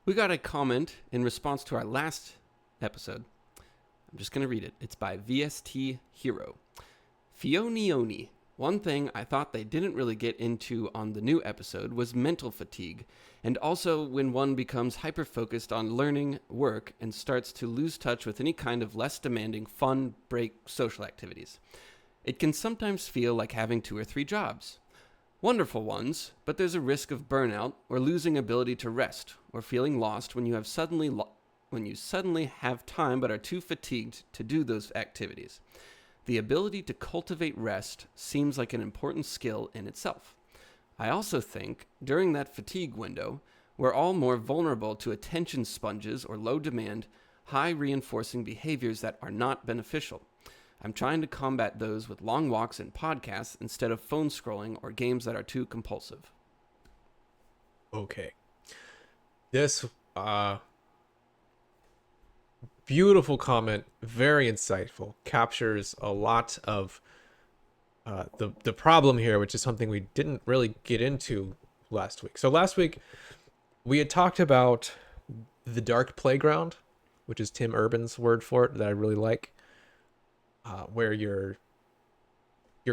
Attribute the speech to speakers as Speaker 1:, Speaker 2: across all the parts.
Speaker 1: We got a comment in response to our last episode. I'm just going to read it. It's by VST Hero. Fionioni. One thing I thought they didn't really get into on the new episode was mental fatigue, and also when one becomes hyper-focused on learning, work, and starts to lose touch with any kind of less demanding, fun, break, social activities. It can sometimes feel like having 2 or 3 jobs. Wonderful ones, but there's a risk of burnout or losing ability to rest or feeling lost when you suddenly have time but are too fatigued to do those activities. The ability to cultivate rest seems like an important skill in itself. I also think during that fatigue window, we're all more vulnerable to attention sponges or low demand, high reinforcing behaviors that are not beneficial. I'm trying to combat those with long walks and podcasts instead of phone scrolling or games that are too compulsive.
Speaker 2: Okay. This beautiful comment, very insightful, captures a lot of the problem here, which is something we didn't really get into last week. So last week, we had talked about the dark playground, which is Tim Urban's word for it that I really like. Where you're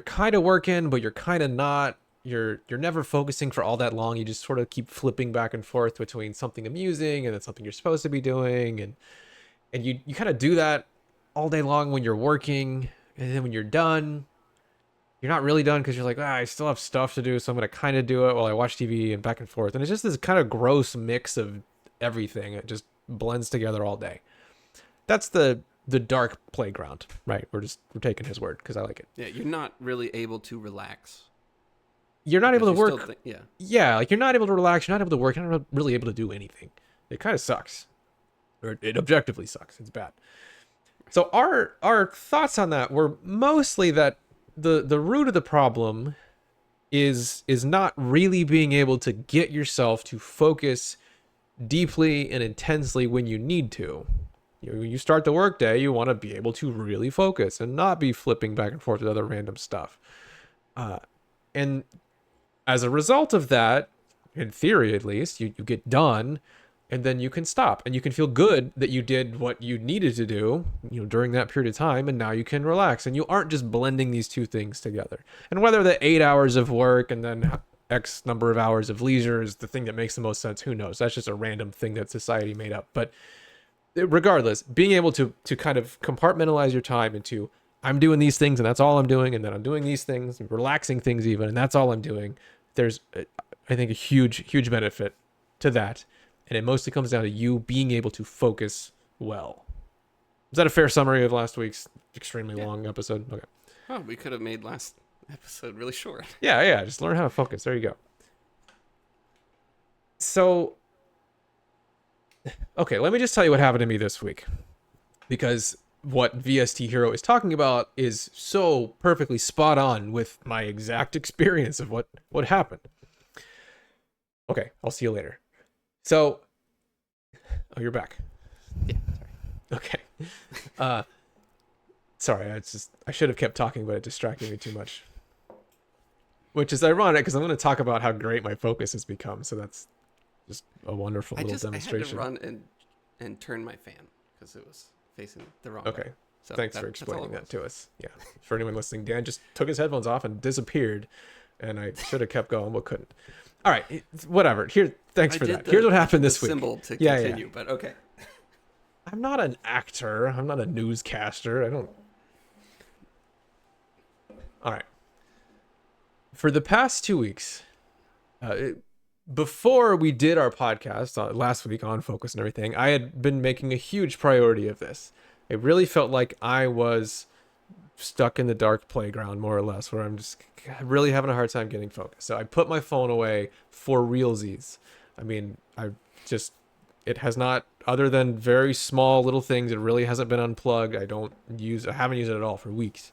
Speaker 2: kind of working, but you're kind of not. You're never focusing for all that long. You just sort of keep flipping back and forth between something amusing and then something you're supposed to be doing, and you kind of do that all day long when you're working, and then when you're done, you're not really done because you're like, I still have stuff to do, so I'm gonna kind of do it while I watch TV and back and forth, and it's just this kind of gross mix of everything. It just blends together all day. That's the dark playground, right? We're taking his word because I like it.
Speaker 1: Yeah, you're not really able to relax.
Speaker 2: You're not able to work.
Speaker 1: Yeah,
Speaker 2: like you're not able to relax. You're not able to work. You're not really able to do anything. It kind of sucks, or it objectively sucks. It's bad. So our thoughts on that were mostly that the root of the problem is not really being able to get yourself to focus deeply and intensely when you need to. You start the workday, you want to be able to really focus and not be flipping back and forth with other random stuff. And as a result of that, in theory at least, you get done and then you can stop and you can feel good that you did what you needed to do, during that period of time, and now you can relax and you aren't just blending these two things together. And whether the 8 hours of work and then X number of hours of leisure is the thing that makes the most sense, who knows? That's just a random thing that society made up. But regardless, being able to kind of compartmentalize your time into, I'm doing these things and that's all I'm doing, and then I'm doing these things, relaxing things even, and that's all I'm doing. There's, I think, a huge benefit to that, and it mostly comes down to you being able to focus well. Is that a fair summary of last week's extremely long episode? Okay.
Speaker 1: Oh, we could have made last episode really short.
Speaker 2: Yeah, just learn how to focus. There you go. So, okay, let me just tell you what happened to me this week, because what VST Hero is talking about is so perfectly spot on with my exact experience of what happened. Okay, I'll see you later. So, oh, you're back.
Speaker 1: Yeah, sorry.
Speaker 2: Okay. Sorry, I should have kept talking, but it distracted me too much. Which is ironic because I'm going to talk about how great my focus has become. So that's just a wonderful little demonstration.
Speaker 1: I had to run and turn my fan because it was facing the wrong way.
Speaker 2: So thanks for explaining that to us. Yeah. For anyone listening, Dan just took his headphones off and disappeared, and I should have kept going but couldn't. All right, whatever. Thanks for that. Here's what happened this week.
Speaker 1: Symbol to continue, but okay.
Speaker 2: I'm not an actor. I'm not a newscaster. All right. For the past 2 weeks, before we did our podcast last week on Focus and everything, I had been making a huge priority of this. It really felt like I was stuck in the dark playground, more or less, where I'm just really having a hard time getting focused. So I put my phone away for realsies. I mean, it has not, other than very small little things, it really hasn't been unplugged. I haven't used it at all for weeks.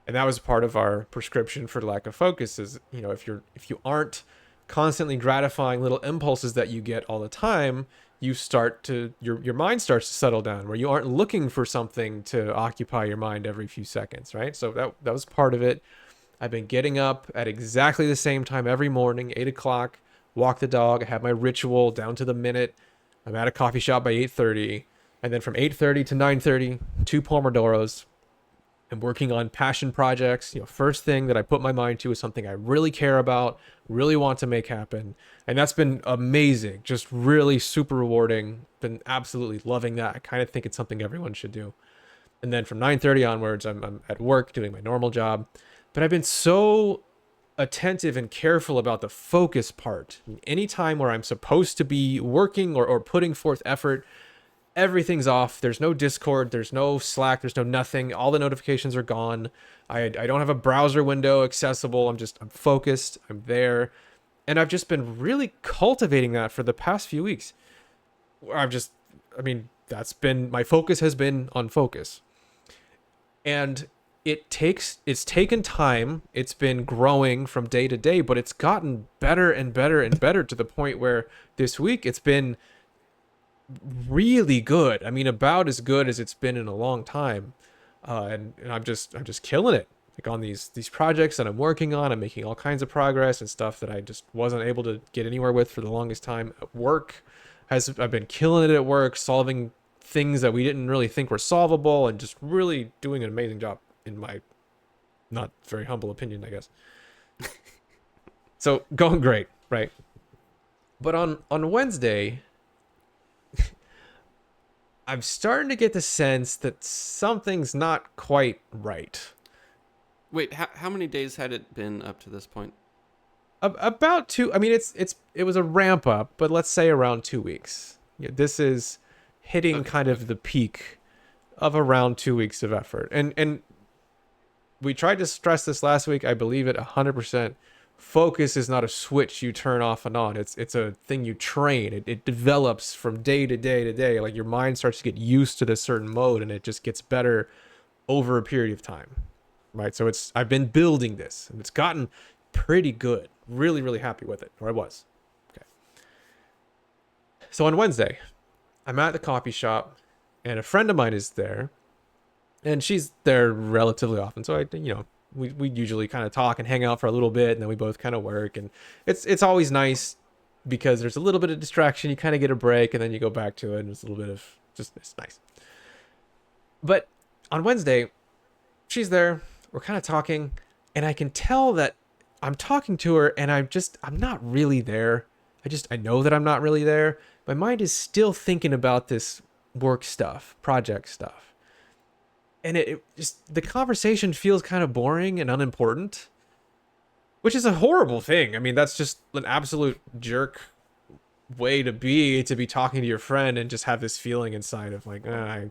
Speaker 2: And that was part of our prescription for lack of focus is, if you aren't constantly gratifying little impulses that you get all the time, you start to, your mind starts to settle down where you aren't looking for something to occupy your mind every few seconds, right? So that was part of it. I've been getting up at exactly the same time every morning, 8 o'clock, walk the dog. I have my ritual down to the minute. I'm at a coffee shop by 8:30, and then from 8:30 to 9:30, two Pomodoros. I'm working on passion projects. First thing that I put my mind to is something I really care about, really want to make happen. And that's been amazing. Just really super rewarding. Been absolutely loving that. I kind of think it's something everyone should do. And then from 9:30 onwards, I'm at work doing my normal job. But I've been so attentive and careful about the focus part. Any time where I'm supposed to be working or putting forth effort, everything's off. There's no Discord, there's no Slack, there's no nothing. All the notifications are gone. I don't have a browser window accessible. I'm focused. I'm there. And I've just been really cultivating that for the past few weeks. That's been, my focus has been on focus. And it's taken time. It's been growing from day to day, but it's gotten better and better and better to the point where this week it's been really good. About as good as it's been in a long time. And I'm just killing it. Like on these projects that I'm working on, I'm making all kinds of progress and stuff that I just wasn't able to get anywhere with for the longest time. At work, I've been killing it at work, solving things that we didn't really think were solvable, and just really doing an amazing job, in my not very humble opinion, I guess. So going great, right? But on Wednesday, I'm starting to get the sense that something's not quite right.
Speaker 1: Wait, how many days had it been up to this point?
Speaker 2: About two. It was a ramp up, but let's say around 2 weeks. This is hitting kind of the peak of around 2 weeks of effort. And we tried to stress this last week. I believe it 100%. Focus is not a switch you turn off and on. It's a thing you train. It develops from day to day to day. Like your mind starts to get used to this certain mode, and it just gets better over a period of time, right? So I've been building this, and it's gotten pretty good. Really, really happy with it, or I was. Okay. So on Wednesday, I'm at the coffee shop, and a friend of mine is there, and she's there relatively often. So we usually kind of talk and hang out for a little bit, and then we both kind of work, and it's always nice because there's a little bit of distraction. You kind of get a break, and then you go back to it, and it's a little bit of it's nice. But on Wednesday, she's there. We're kind of talking, and I can tell that I'm talking to her, and I'm not really there. I know that I'm not really there. My mind is still thinking about this work stuff, project stuff. And it just, the conversation feels kind of boring and unimportant, which is a horrible thing. That's just an absolute jerk way to be talking to your friend and just have this feeling inside of like, I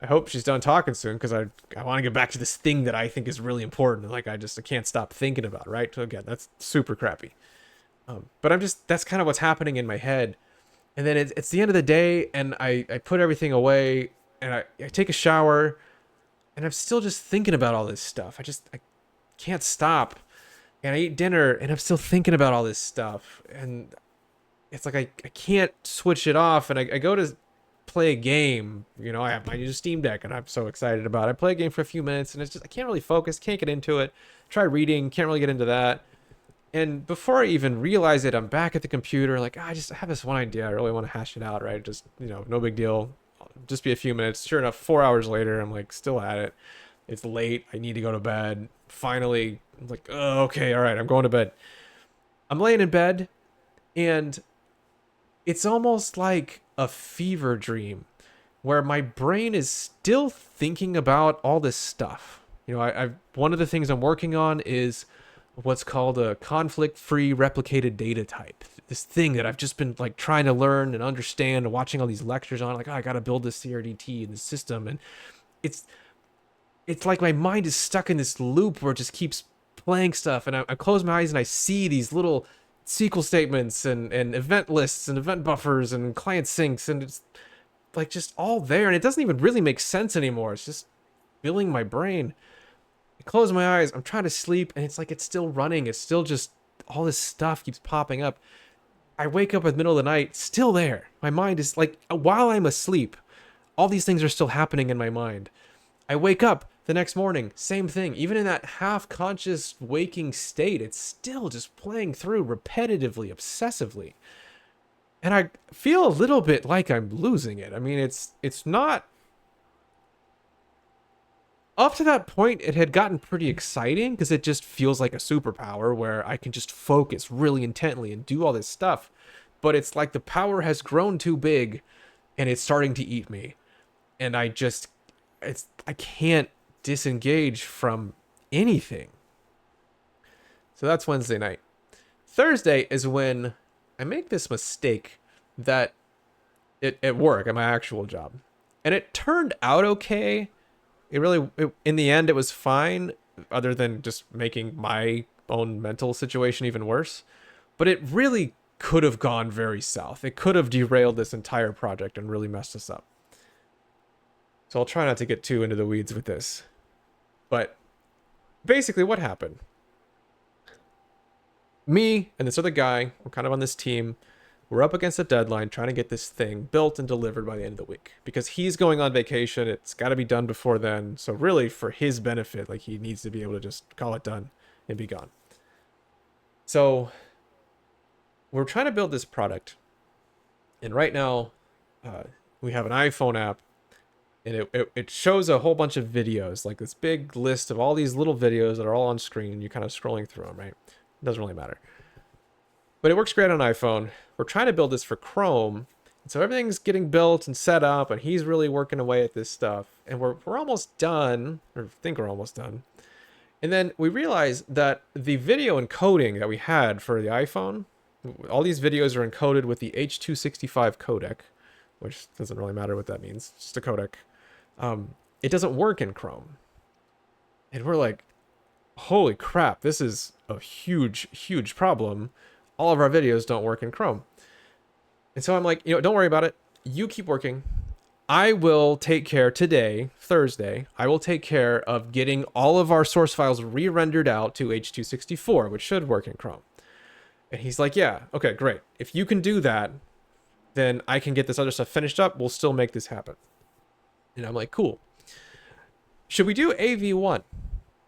Speaker 2: hope she's done talking soon, because I want to get back to this thing that I think is really important. Like I can't stop thinking about it, right? So again, that's super crappy. But that's kind of what's happening in my head. And then it's the end of the day, and I put everything away, and I take a shower, and I'm still just thinking about all this stuff. I can't stop. And I eat dinner, and I'm still thinking about all this stuff. And it's like I can't switch it off. And I go to play a game. I have my new Steam Deck, and I'm so excited about it. I play a game for a few minutes, and I can't really focus, can't get into it. Try reading, can't really get into that. And before I even realize it, I'm back at the computer, like, I have this one idea. I really want to hash it out, right? Just, no big deal. Just be a few minutes. Sure enough, 4 hours later, I'm like still at it. It's late. I need to go to bed. Finally, I'm like, oh, okay, all right, I'm going to bed. I'm laying in bed, and it's almost like a fever dream where my brain is still thinking about all this stuff. One of the things I'm working on is what's called a conflict-free replicated data type. This thing that I've just been like trying to learn and understand and watching all these lectures on, like, I got to build this CRDT in the system. And it's like my mind is stuck in this loop where it just keeps playing stuff. And I close my eyes and I see these little SQL statements and event lists and event buffers and client syncs. And it's like just all there. And it doesn't even really make sense anymore. It's just filling my brain. I close my eyes, I'm trying to sleep, and it's like it's still running. It's still just all this stuff keeps popping up. I wake up in the middle of the night, still there. My mind is like, while I'm asleep, all these things are still happening in my mind. I wake up the next morning, same thing. Even in that half-conscious waking state, it's still just playing through repetitively, obsessively. And I feel a little bit like I'm losing it. I mean, it's not up to that point. It had gotten pretty exciting because it just feels like a superpower where I can just focus really intently and do all this stuff. But it's like the power has grown too big and it's starting to eat me. And I can't disengage from anything. So that's Wednesday night. Thursday is when I make this mistake that at work, at my actual job. And it turned out okay. In the end, it was fine, other than just making my own mental situation even worse. But it really could have gone very south. It could have derailed this entire project and really messed us up. So I'll try not to get too into the weeds with this. But basically what happened? Me and this other guy, we're kind of on this team. We're up against a deadline trying to get this thing built and delivered by the end of the week. Because he's going on vacation, it's got to be done before then. So really for his benefit, like he needs to be able to just call it done and be gone. So we're trying to build this product. And right now, we have an iPhone app. And it shows a whole bunch of videos, like this big list of all these little videos that are all on screen, and you're kind of scrolling through them, right? It doesn't really matter. But it works great on iPhone. We're trying to build this for Chrome. And so everything's getting built and set up, and he's really working away at this stuff. And we're almost done, or think we're almost done. And then we realize that the video encoding that we had for the iPhone, all these videos are encoded with the H.265 codec, which doesn't really matter what that means. It's just a codec. It doesn't work in Chrome. And we're like, holy crap, this is a huge, huge problem. All of our videos don't work in Chrome. And so I'm like, don't worry about it. You keep working. I will take care today, Thursday, I will take care of getting all of our source files re-rendered out to H.264, which should work in Chrome. And he's like, yeah, okay, great. If you can do that, then I can get this other stuff finished up. We'll still make this happen. And I'm like, cool. Should we do AV1?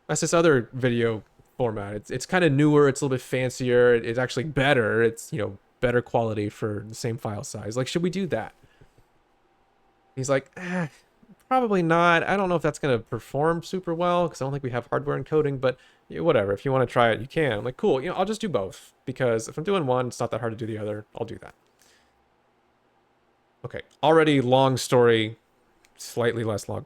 Speaker 2: That's this other video format. It's kind of newer. It's a little bit fancier. It's actually better. It's, better quality for the same file size. Like, should we do that? He's like, probably not. I don't know if that's going to perform super well because I don't think we have hardware encoding, but whatever. If you want to try it, you can. I'm like, cool. I'll just do both because if I'm doing one, it's not that hard to do the other. I'll do that. Okay. Already long story, slightly less long.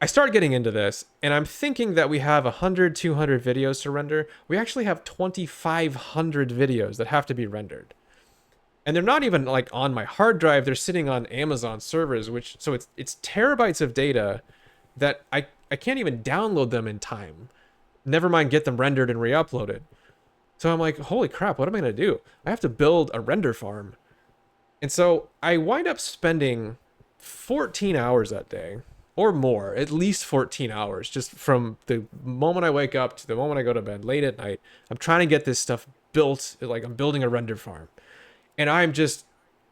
Speaker 2: I started getting into this and I'm thinking that we have 100, 200 videos to render. We actually have 2,500 videos that have to be rendered. And they're not even like on my hard drive. They're sitting on Amazon servers, so it's terabytes of data that I can't even download them in time. Never mind get them rendered and re-uploaded. So I'm like, holy crap, what am I going to do? I have to build a render farm. And so I wind up spending 14 hours that day or more, at least 14 hours, just from the moment I wake up to the moment I go to bed late at night. I'm trying to get this stuff built, like I'm building a render farm. And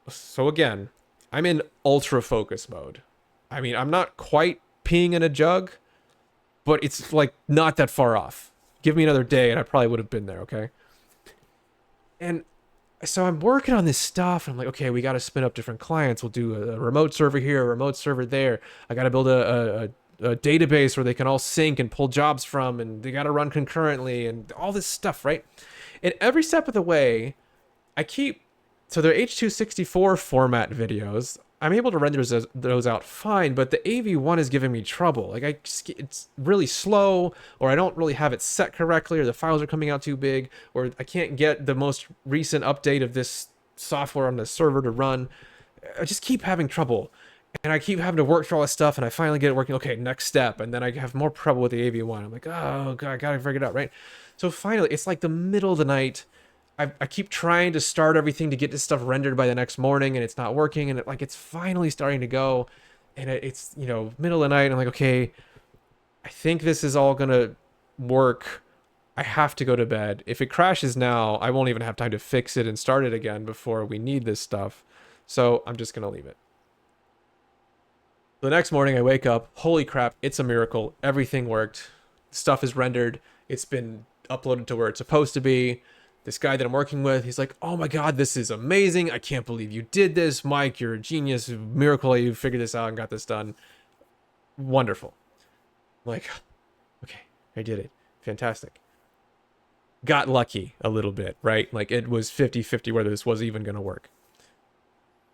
Speaker 2: so again, I'm in ultra focus mode. I mean, I'm not quite peeing in a jug, but it's like not that far off. Give me another day and I probably would have been there, okay? And so I'm working on this stuff. And I'm like, okay, we got to spin up different clients. We'll do a remote server here, a remote server there. I got to build a database where they can all sync and pull jobs from, and they got to run concurrently and all this stuff, right? And every step of the way, so they're H.264 format videos. I'm able to render those out fine, but the AV1 is giving me trouble. Like it's really slow, or I don't really have it set correctly, or the files are coming out too big, or I can't get the most recent update of this software on the server to run. I just keep having trouble, and I keep having to work through all this stuff, and I finally get it working. Okay, next step, and then I have more trouble with the AV1. I'm like, oh god, I gotta figure it out, right? So finally, it's like the middle of the night. I keep trying to start everything to get this stuff rendered by the next morning, and it's not working, and it's finally starting to go, and it's middle of the night, and I'm like, okay, I think this is all gonna work. I have to go to bed. If it crashes now, I won't even have time to fix it and start it again before we need this stuff, so I'm just gonna leave it. The next morning I wake up, holy crap, it's a miracle. Everything worked. Stuff is rendered. It's been uploaded to where it's supposed to be. this guy that I'm working with, he's like, "Oh my God, this is amazing. I can't believe you did this. Mike, you're a genius. Miracle you figured this out and got this done. Wonderful." I'm like, okay, I did it. Fantastic. Got lucky a little bit, right? Like it was 50-50 whether this was even going to work.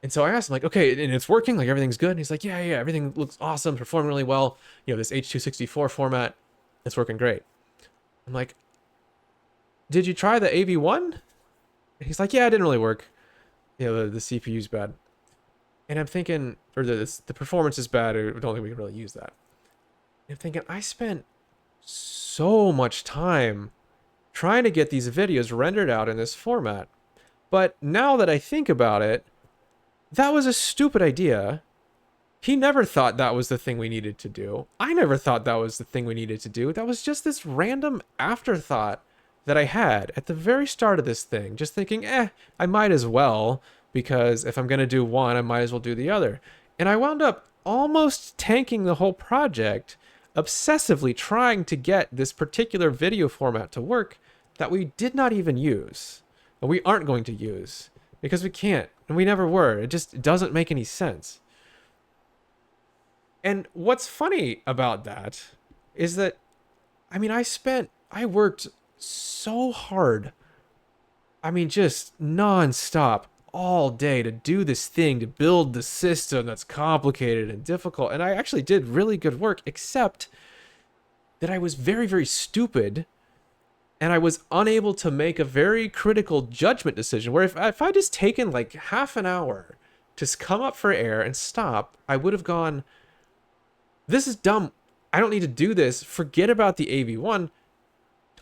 Speaker 2: And so I asked him, like, okay, and it's working, like everything's good. And he's like, yeah, everything looks awesome, performing really well. This H.264 format, it's working great. I'm like, did you try the AV1? And he's like, yeah, it didn't really work. The CPU's bad. And I'm thinking, or the performance is bad. I don't think we can really use that. And I'm thinking, I spent so much time trying to get these videos rendered out in this format. But now that I think about it, that was a stupid idea. He never thought that was the thing we needed to do. I never thought that was the thing we needed to do. That was just this random afterthought that I had at the very start of this thing. Just thinking, I might as well, because if I'm going to do one, I might as well do the other. And I wound up almost tanking the whole project, obsessively trying to get this particular video format to work that we did not even use. And we aren't going to use. Because we can't. And we never were. It just doesn't make any sense. And what's funny about that is that, I worked so hard. Just nonstop all day to do this thing, to build the system that's complicated and difficult. And I actually did really good work, except that I was very, very stupid. And I was unable to make a very critical judgment decision where if I just taken like half an hour to come up for air and stop, I would have gone, this is dumb. I don't need to do this. Forget about the AV1.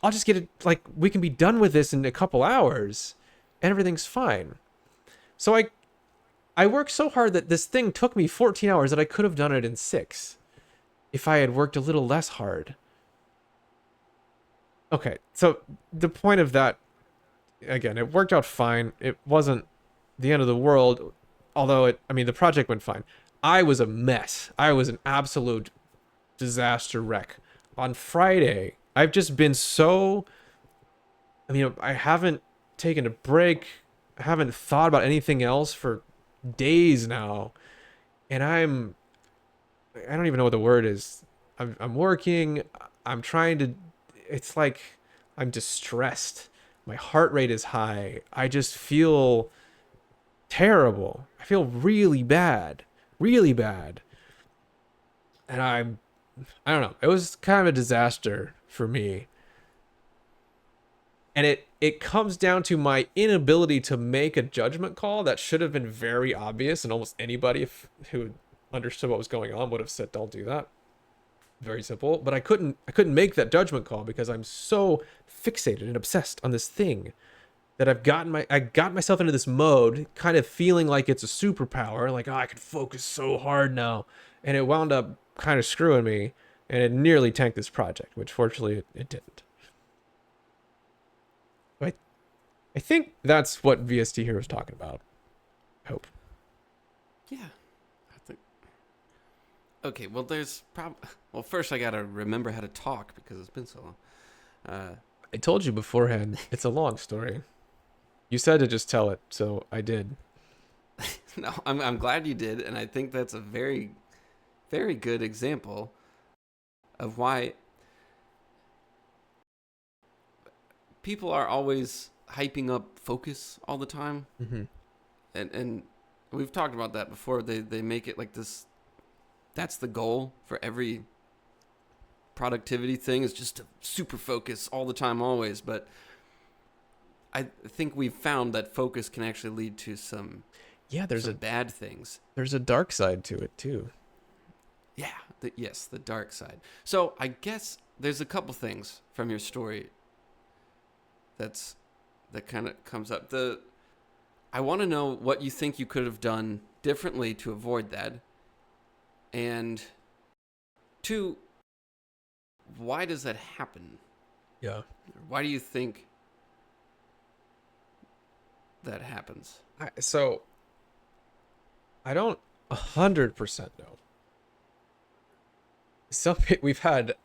Speaker 2: I'll just get it. Like, we can be done with this in a couple hours and everything's fine. So I worked so hard that this thing took me 14 hours that I could have done it in 6 if I had worked a little less hard. Okay, so the point of that, again, it worked out fine. It wasn't the end of the world, although the project went fine. I was a mess. I was an absolute disaster wreck. On Friday, I've just been so, I haven't taken a break. I haven't thought about anything else for days now. And I don't even know what the word is. I'm working. I'm trying to, it's like I'm distressed. My heart rate is high. I just feel terrible. I feel really bad. Really bad. And I don't know. It was kind of a disaster for me. And it comes down to my inability to make a judgment call that should have been very obvious, and almost anybody who understood what was going on would have said, don't do that. Very simple. But I couldn't make that judgment call because I'm so fixated and obsessed on this thing that I got myself into this mode, kind of feeling like it's a superpower, like, oh, I can focus so hard now. And it wound up kind of screwing me, and it nearly tanked this project, which fortunately it didn't. But I think that's what VST here was talking about. I hope.
Speaker 1: Yeah, I think. Okay, well, well, first I gotta remember how to talk because it's been so long.
Speaker 2: I told you beforehand, it's a long story. You said to just tell it, so I did.
Speaker 1: No, I'm glad you did, and I think that's a very, very good example of why people are always hyping up focus all the time.
Speaker 2: Mm-hmm.
Speaker 1: And we've talked about that before. They make it like this. That's the goal for every productivity thing, is just to super focus all the time, always. But I think we've found that focus can actually lead to some bad things.
Speaker 2: There's a dark side to it too.
Speaker 1: Yeah, the dark side. So I guess there's a couple things from your story that kind of comes up. I want to know what you think you could have done differently to avoid that. And 2, why does that happen?
Speaker 2: Yeah.
Speaker 1: Why do you think that happens?
Speaker 2: So I don't 100% know. We've had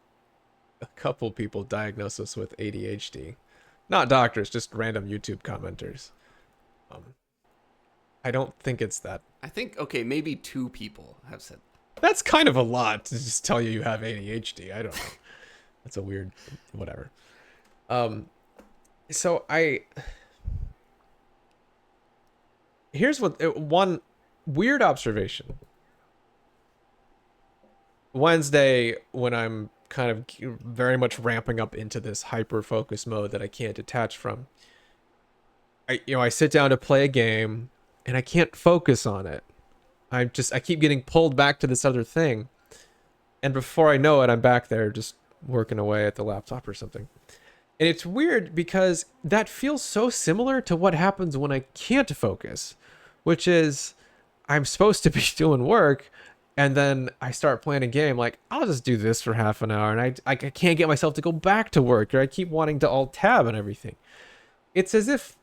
Speaker 2: a couple people diagnose us with ADHD. Not doctors, just random YouTube commenters. Um, I don't think it's that.
Speaker 1: I think, okay, maybe 2 people have said.
Speaker 2: That's kind of a lot to just tell you have ADHD. I don't know. That's a weird, whatever. So here's one weird observation. Wednesday, when I'm kind of very much ramping up into this hyper focus mode that I can't detach from, I sit down to play a game and I can't focus on it. I keep getting pulled back to this other thing, and before I know it, I'm back there just working away at the laptop or something. And it's weird because that feels so similar to what happens when I can't focus, which is I'm supposed to be doing work, and then I start playing a game like, I'll just do this for half an hour, and I can't get myself to go back to work, or I keep wanting to alt tab and everything. It's as if,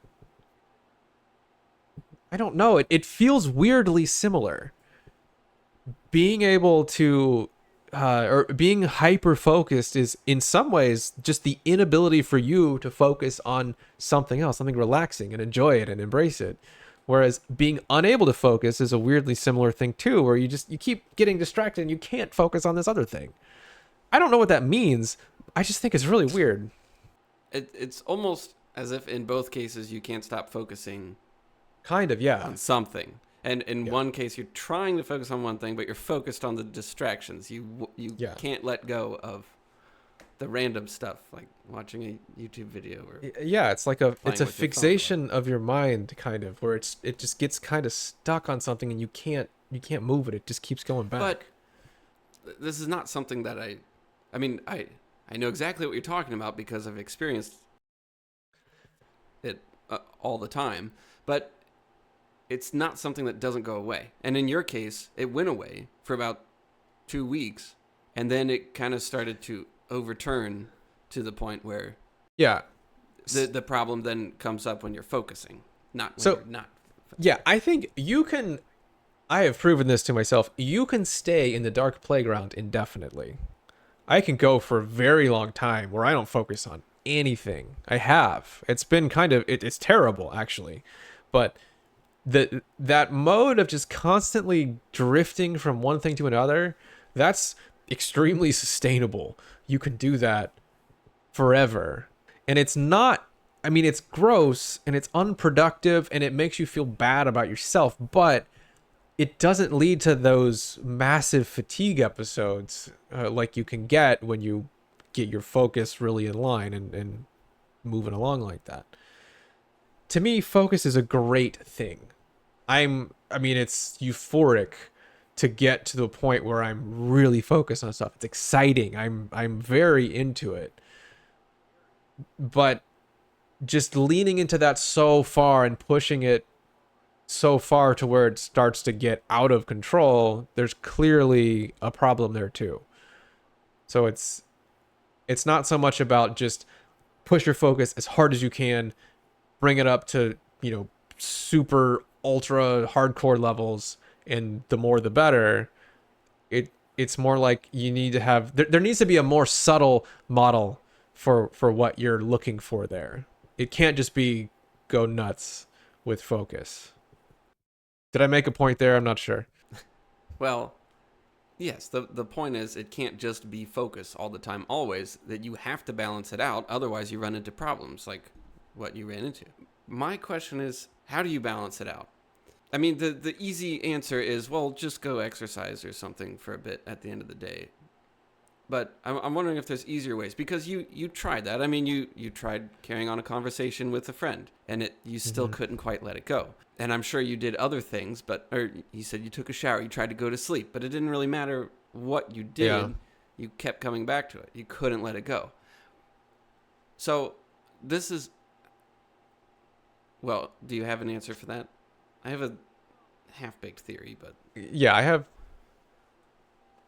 Speaker 2: I don't know, it feels weirdly similar. Being able to or being hyper focused is in some ways just the inability for you to focus on something else, something relaxing, and enjoy it and embrace it. Whereas being unable to focus is a weirdly similar thing too, where you keep getting distracted and you can't focus on this other thing. I don't know what that means. I just think it's really weird.
Speaker 1: It's almost as if in both cases you can't stop focusing
Speaker 2: Kind of, yeah.
Speaker 1: on something. And in one case, you're trying to focus on one thing, but you're focused on the distractions. You can't let go of the random stuff, like watching a YouTube video or
Speaker 2: Yeah, it's like it's a
Speaker 1: with your phone.
Speaker 2: fixation of your mind, kind of, where it just gets kind of stuck on something and you can't move it. It just keeps going back.
Speaker 1: But this is not something that I mean, I know exactly what you're talking about because I've experienced it all the time. But it's not something that doesn't go away. And in your case, it went away for about 2 weeks, and then it kind of started to overturn to the point where
Speaker 2: yeah,
Speaker 1: the problem then comes up when you're focusing, not when you're not.
Speaker 2: Yeah, I think I have proven this to myself. You can stay in the dark playground indefinitely. I can go for a very long time where I don't focus on anything. I have. It's been kind of, it's terrible actually. But that mode of just constantly drifting from one thing to another, that's extremely sustainable. You can do that forever. And it's not, I mean, it's gross and it's unproductive and it makes you feel bad about yourself, but it doesn't lead to those massive fatigue episodes like you can get when you get your focus really in line and moving along like that. To me, focus is a great thing. I mean, it's euphoric to get to the point where I'm really focused on stuff. It's exciting. I'm very into it. But just leaning into that so far and pushing it so far to where it starts to get out of control, there's clearly a problem there too. So it's not so much about just push your focus as hard as you can, bring it up to, super ultra hardcore levels, and the more the better. It's more like you need to have there needs to be a more subtle model for what you're looking for there. It can't just be go nuts with focus. Did I make a point there? I'm not sure.
Speaker 1: Well, yes, the point is it can't just be focus all the time, always, that you have to balance it out. Otherwise, you run into problems like what you ran into. My question is, how do you balance it out? I mean, the easy answer is, well, just go exercise or something for a bit at the end of the day. But I'm wondering if there's easier ways, because you tried that. I mean, you tried carrying on a conversation with a friend, and you still couldn't quite let it go. And I'm sure you did other things, or you said you took a shower, you tried to go to sleep, but it didn't really matter what you did.
Speaker 2: Yeah.
Speaker 1: You kept coming back to it. You couldn't let it go. So this is, well, do you have an answer for that? I have a half-baked theory, but...
Speaker 2: Yeah, I have...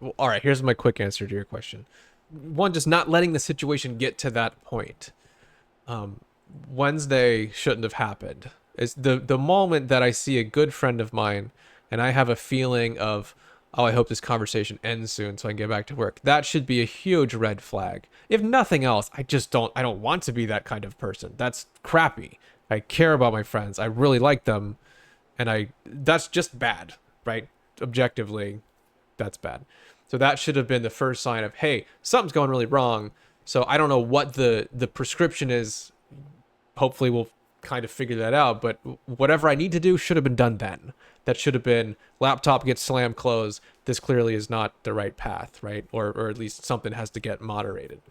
Speaker 2: Well, all right, here's my quick answer to your question. One, just not letting the situation get to that point. Wednesday shouldn't have happened. It's the moment that I see a good friend of mine and I have a feeling of oh, I hope this conversation ends soon so I can get back to work. That should be a huge red flag. If nothing else, I don't want to be that kind of person. That's crappy. I care about my friends. I really like them. And that's just bad, right? Objectively, that's bad. So that should have been the first sign of, hey, something's going really wrong. So I don't know what the prescription is. Hopefully we'll kind of figure that out, but whatever I need to do should have been done then. That should have been laptop gets slammed closed. This clearly is not the right path, right? Or at least something has to get moderated.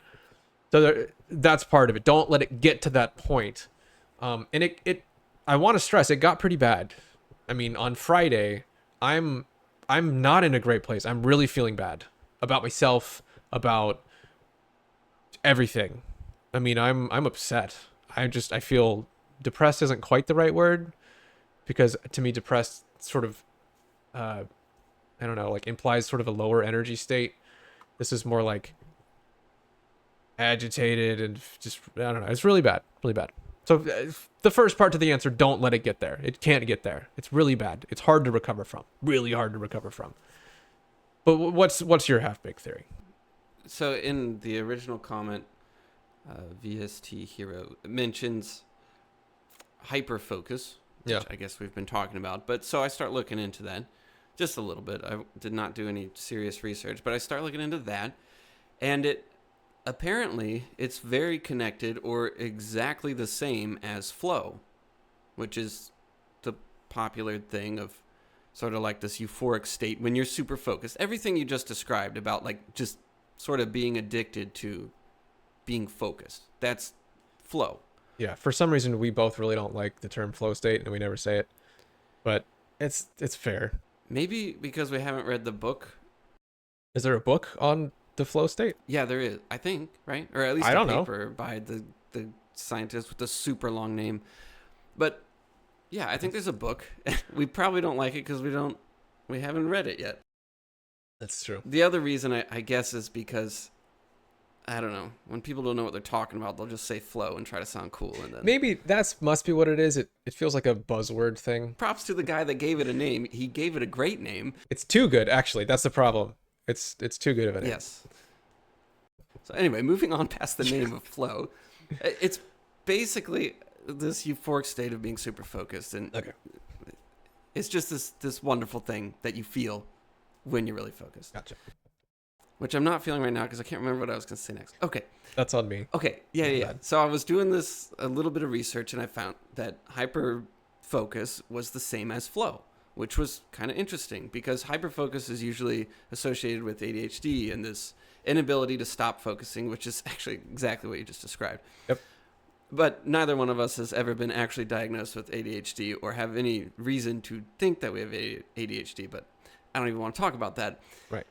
Speaker 2: So that's part of it. Don't let it get to that point. And I want to stress, it got pretty bad. I mean, on Friday, I'm not in a great place. I'm really feeling bad about myself, about everything. I mean, I'm upset. I feel depressed isn't quite the right word, because to me depressed sort of I don't know, like implies sort of a lower energy state. This is more like agitated and just, I don't know. It's really bad, really bad. So the first part to the answer, don't let it get there. It can't get there. It's really bad. It's hard to recover from. Really hard to recover from. But what's your half-baked theory?
Speaker 1: So in the original comment, VST Hero mentions hyperfocus, which I guess we've been talking about. But so I start looking into that just a little bit. I did not do any serious research, but I start looking into that, and apparently it's very connected or exactly the same as flow, which is the popular thing of sort of like this euphoric state when you're super focused. Everything you just described about like just sort of being addicted to being focused, that's flow.
Speaker 2: Yeah, for some reason we both really don't like the term flow state and we never say it. But it's fair.
Speaker 1: Maybe because we haven't read the book.
Speaker 2: Is there a book on the flow state?
Speaker 1: Yeah, there is, I think, right? Or at least
Speaker 2: I
Speaker 1: a
Speaker 2: don't
Speaker 1: paper
Speaker 2: know.
Speaker 1: by the scientist with the super long name. But yeah, I think there's a book. We probably don't like it because we haven't read it yet.
Speaker 2: That's true.
Speaker 1: The other reason I guess is because, I don't know, when people don't know what they're talking about, they'll just say flow and try to sound cool, and then
Speaker 2: Maybe must be what it is. It feels like a buzzword thing.
Speaker 1: props to the guy that gave it a name. He gave it a great name.
Speaker 2: It's too good, actually. That's the problem. It's too good of a name.
Speaker 1: Yes. So anyway, moving on past the name of flow, it's basically this euphoric state of being super focused, and
Speaker 2: Okay.
Speaker 1: it's just this wonderful thing that you feel when you're really focused.
Speaker 2: Gotcha.
Speaker 1: Which I'm not feeling right now because I can't remember what I was going to say next. Okay.
Speaker 2: That's on me.
Speaker 1: Okay. Yeah. So I was doing a little bit of research, and I found that hyper focus was the same as flow, which was kind of interesting because hyperfocus is usually associated with ADHD and this inability to stop focusing, which is actually exactly what you just described.
Speaker 2: Yep.
Speaker 1: But neither one of us has ever been actually diagnosed with ADHD or have any reason to think that we have ADHD, but I don't even want to talk about that.
Speaker 2: Right.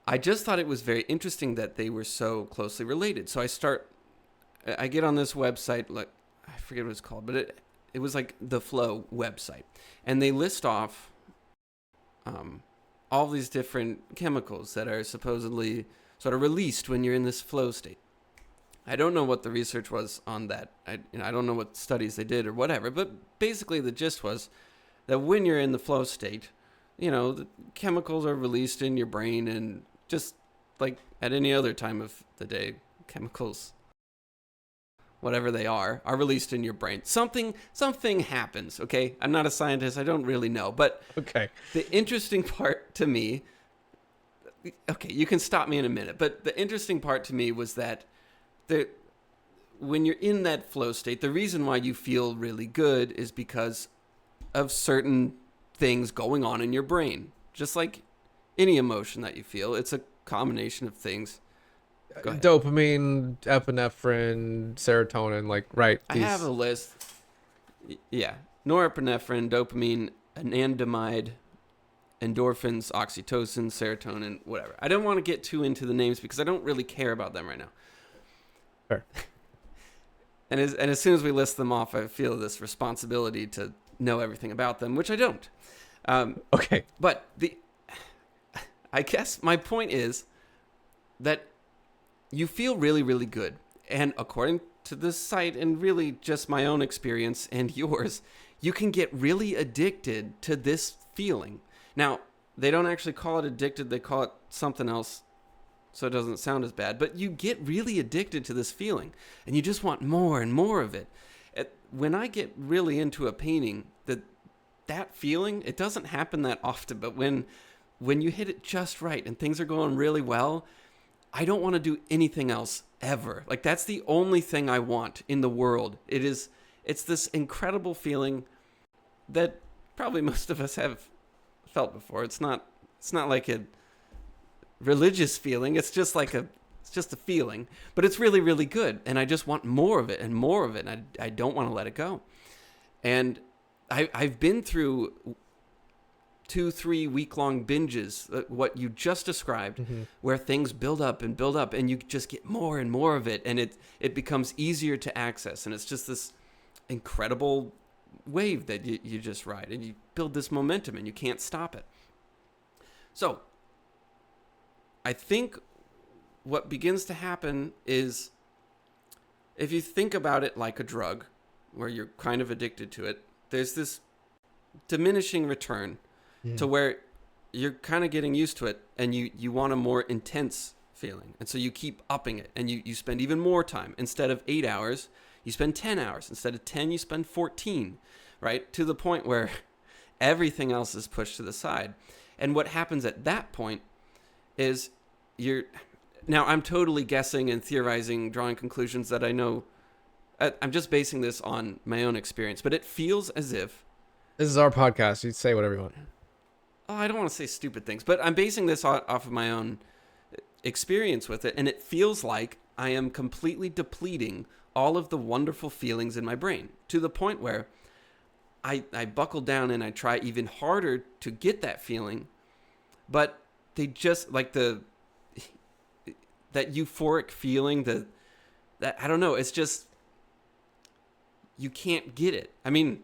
Speaker 1: I just thought it was very interesting that they were so closely related. So I get on this website, like I forget what it's called, but it was like the Flow website, and they list off all these different chemicals that are supposedly sort of released when you're in this flow state. I don't know what the research was on that. I don't know what studies they did or whatever, but basically the gist was that when you're in the flow state, the chemicals are released in your brain, and just like at any other time of the day, chemicals, whatever they are released in your brain. Something happens, okay? I'm not a scientist. I don't really know. But
Speaker 2: Okay.
Speaker 1: the interesting part to me, okay, you can stop me in a minute, but the interesting part to me was that when you're in that flow state, the reason why you feel really good is because of certain things going on in your brain. Just like any emotion that you feel, it's a combination of things. Go ahead.
Speaker 2: Dopamine, epinephrine, serotonin, like, right.
Speaker 1: I have a list. Yeah. Norepinephrine, dopamine, anandamide, endorphins, oxytocin, serotonin, whatever. I don't want to get too into the names because I don't really care about them right now.
Speaker 2: Fair.
Speaker 1: And as soon as we list them off, I feel this responsibility to know everything about them, which I don't.
Speaker 2: Okay.
Speaker 1: But I guess my point is that you feel really, really good. And according to this site, and really just my own experience and yours, you can get really addicted to this feeling. Now, they don't actually call it addicted. They call it something else so it doesn't sound as bad. But you get really addicted to this feeling, and you just want more and more of it. When I get really into a painting, that feeling, it doesn't happen that often, but when you hit it just right and things are going really well, I don't want to do anything else ever. Like, that's the only thing I want in the world. It's this incredible feeling that probably most of us have felt before. It's not like a religious feeling. It's just a feeling, but it's really, really good. And I just want more of it and more of it. And I don't want to let it go. And I've been through 2-3 week-long binges, what you just described, where things build up and you just get more and more of it. And it becomes easier to access. And it's just this incredible wave that you just ride, and you build this momentum and you can't stop it. So I think what begins to happen is, if you think about it like a drug, where you're kind of addicted to it, there's this diminishing return to where you're kind of getting used to it, and you want a more intense feeling. And so you keep upping it, and you spend even more time. Instead of 8 hours, you spend 10 hours. Instead of 10, you spend 14, right? To the point where everything else is pushed to the side. And what happens at that point is now I'm totally guessing and theorizing, drawing conclusions that I know. I'm just basing this on my own experience, but it feels as if...
Speaker 2: This is our podcast. You say whatever you want.
Speaker 1: Oh, I don't want to say stupid things, but I'm basing this off of my own experience with it, and it feels like I am completely depleting all of the wonderful feelings in my brain, to the point where I buckle down and I try even harder to get that feeling, but they just, like, that euphoric feeling, that I don't know, it's just, you can't get it. I mean,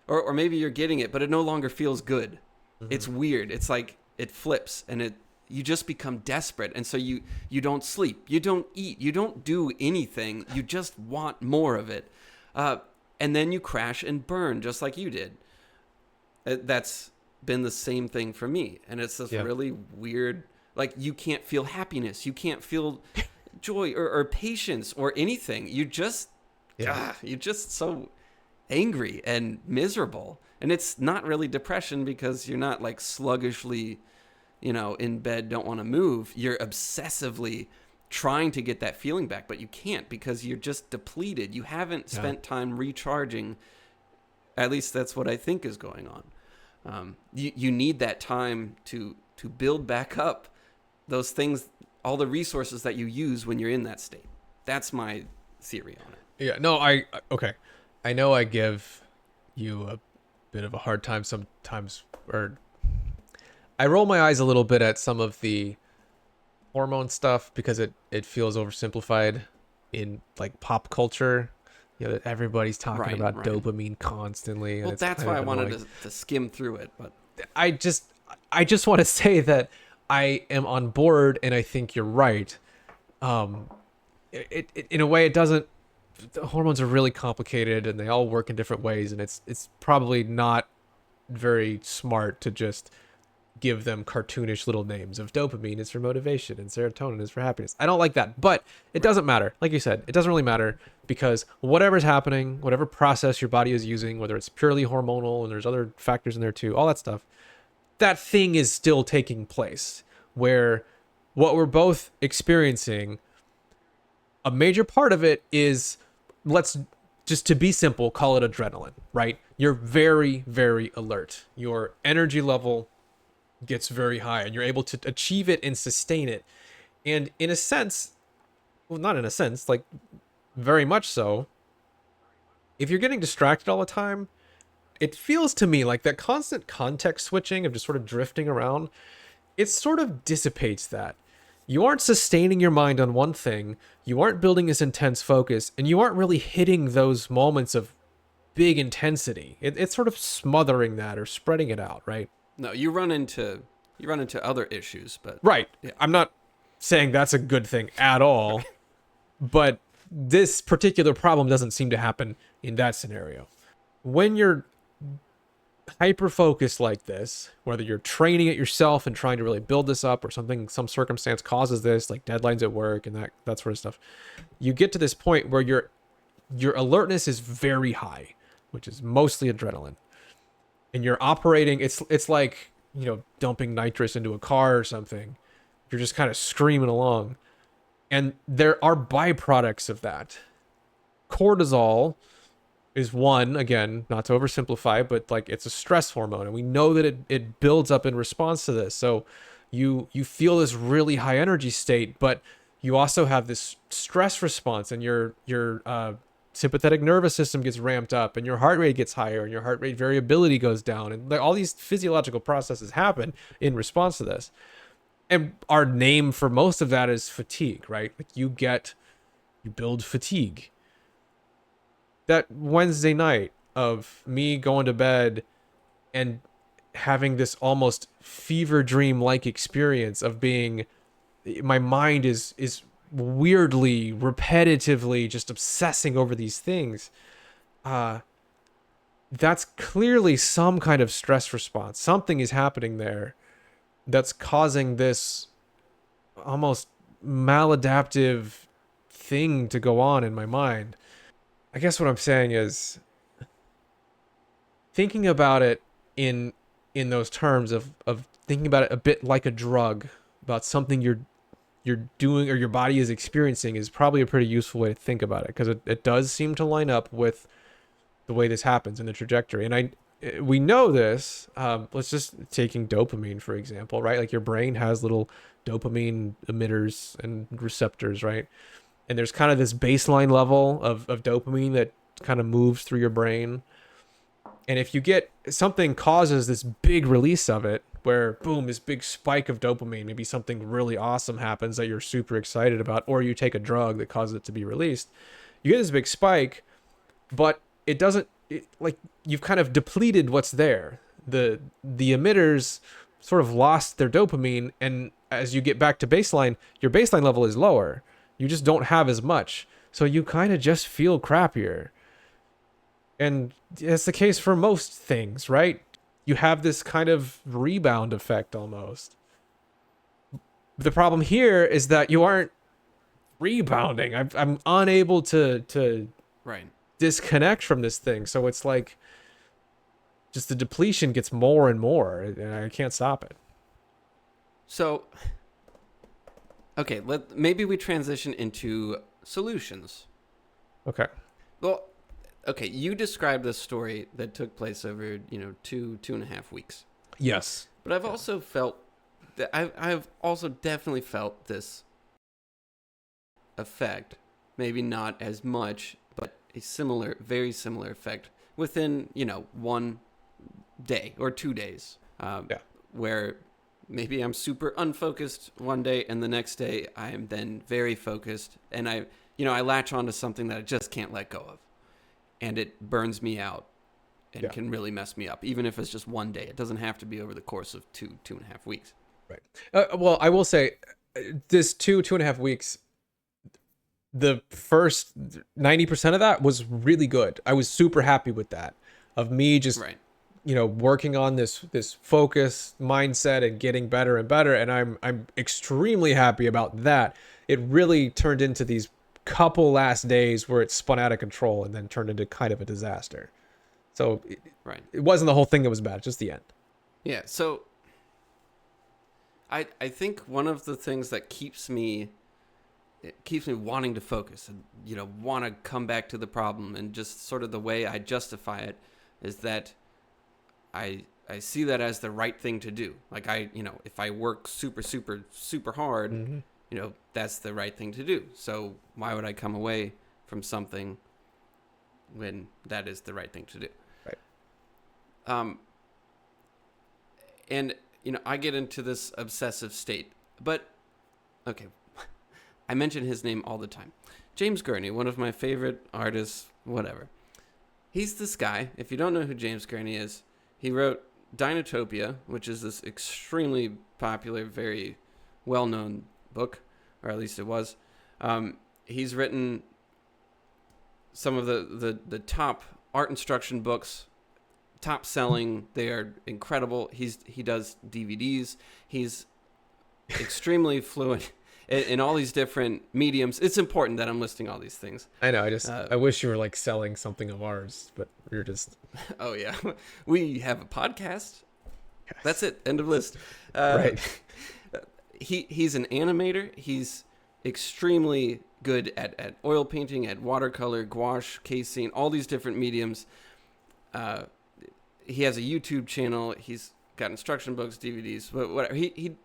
Speaker 1: or maybe you're getting it, but it no longer feels good. It's weird. It's like it flips, and you just become desperate. And so you don't sleep, you don't eat, you don't do anything. You just want more of it. And then you crash and burn just like you did. That's been the same thing for me. And it's this really weird, like, you can't feel happiness. You can't feel joy or patience or anything. You just, you're just so angry and miserable. And it's not really depression, because you're not like sluggishly, in bed, don't want to move. You're obsessively trying to get that feeling back, but you can't, because you're just depleted. You haven't spent time recharging. At least that's what I think is going on. You need that time to build back up those things, all the resources that you use when you're in that state. That's my theory on it.
Speaker 2: Yeah, no, okay. I know I give you a bit of a hard time sometimes, or I roll my eyes a little bit at some of the hormone stuff, because it feels oversimplified in like pop culture. That everybody's talking about dopamine constantly.
Speaker 1: Well, that's why I wanted to skim through it. But
Speaker 2: I just want to say that I am on board, and I think you're right. It in a way, it doesn't. The hormones are really complicated, and they all work in different ways, and it's probably not very smart to just give them cartoonish little names of dopamine is for motivation and serotonin is for happiness. I don't like that, but it doesn't matter. Like you said, it doesn't really matter, because whatever's happening, whatever process your body is using, whether it's purely hormonal and there's other factors in there too, all that stuff, that thing is still taking place, where what we're both experiencing, a major part of it is, let's just, to be simple, call it adrenaline, right? You're very, very alert. Your energy level gets very high, and you're able to achieve it and sustain it. And in a sense, well, not in a sense, like very much so, if you're getting distracted all the time, it feels to me like that constant context switching of just sort of drifting around, it sort of dissipates that. You aren't sustaining your mind on one thing, you aren't building this intense focus, and you aren't really hitting those moments of big intensity. It's sort of smothering that or spreading it out, right?
Speaker 1: No, you run into other issues, but
Speaker 2: right. Yeah. I'm not saying that's a good thing at all, but this particular problem doesn't seem to happen in that scenario. When you're hyper focused like this, whether you're training it yourself and trying to really build this up, or some circumstance causes this, like deadlines at work and that sort of stuff, you get to this point where your alertness is very high, which is mostly adrenaline, and you're operating. It's like, dumping nitrous into a car or something. You're just kind of screaming along, and there are byproducts of that. Cortisol is one, again, not to oversimplify, but like it's a stress hormone, and we know that it builds up in response to this. So you feel this really high energy state, but you also have this stress response, and your sympathetic nervous system gets ramped up, and your heart rate gets higher, and your heart rate variability goes down, and like all these physiological processes happen in response to this. And our name for most of that is fatigue, right? Like you build fatigue. That Wednesday night of me going to bed and having this almost fever dream like experience of being, my mind is weirdly, repetitively just obsessing over these things. That's clearly some kind of stress response. Something is happening there that's causing this almost maladaptive thing to go on in my mind. I guess what I'm saying is, thinking about it in those terms of thinking about it a bit like a drug, about something you're doing or your body is experiencing, is probably a pretty useful way to think about it, because it does seem to line up with the way this happens in the trajectory. And we know this. Let's just taking dopamine for example, right? Like your brain has little dopamine emitters and receptors, right? And there's kind of this baseline level of dopamine that kind of moves through your brain. And if you get something causes this big release of it, where boom, this big spike of dopamine, maybe something really awesome happens that you're super excited about, or you take a drug that causes it to be released, you get this big spike, but it doesn't, like you've kind of depleted what's there. The emitters sort of lost their dopamine, and as you get back to baseline, your baseline level is lower. You just don't have as much. So you kind of just feel crappier. And it's the case for most things, right? You have this kind of rebound effect almost. The problem here is that you aren't rebounding. I'm unable to
Speaker 1: Right.
Speaker 2: disconnect from this thing. So it's like just the depletion gets more and more, and I can't stop it.
Speaker 1: So, okay, maybe we transition into solutions.
Speaker 2: Okay.
Speaker 1: Well, okay, you described a story that took place over, 2.5 weeks.
Speaker 2: Yes.
Speaker 1: But I've also felt that I've also definitely felt this effect, maybe not as much, but a very similar effect within, 1 day or 2 days. Where maybe I'm super unfocused one day, and the next day I am then very focused, and I latch onto something that I just can't let go of, and it burns me out and can really mess me up, even if it's just one day. It doesn't have to be over the course of 2.5 weeks.
Speaker 2: Right. Well, I will say this 2.5 weeks, the first 90% of that was really good. I was super happy with that, of me just
Speaker 1: Right.
Speaker 2: Working on this focus mindset and getting better and better, and I'm extremely happy about that. It really turned into these couple last days where it spun out of control and then turned into kind of a disaster. So it wasn't the whole thing that was bad, just the end.
Speaker 1: Yeah, so I think one of the things that keeps me wanting to focus and want to come back to the problem, and just sort of the way I justify it is that I see that as the right thing to do. Like if I work super, super, super hard,
Speaker 2: Mm-hmm.
Speaker 1: That's the right thing to do. So why would I come away from something when that is the right thing to do?
Speaker 2: Right.
Speaker 1: And I get into this obsessive state. But okay, I mention his name all the time. James Gurney, one of my favorite artists, whatever. He's this guy. If you don't know who James Gurney is, he wrote Dinotopia, which is this extremely popular, very well-known book, or at least it was. He's written some of the top art instruction books, top selling. They are incredible. He does DVDs. He's extremely fluent in all these different mediums. It's important that I'm listing all these things.
Speaker 2: I know. I wish you were like selling something of ours, but you're just.
Speaker 1: Oh yeah, we have a podcast. Yes. That's it. End of list.
Speaker 2: Right.
Speaker 1: He's an animator. He's extremely good at oil painting, at watercolor, gouache, casing, all these different mediums. He has a YouTube channel. He's got instruction books, DVDs, but whatever.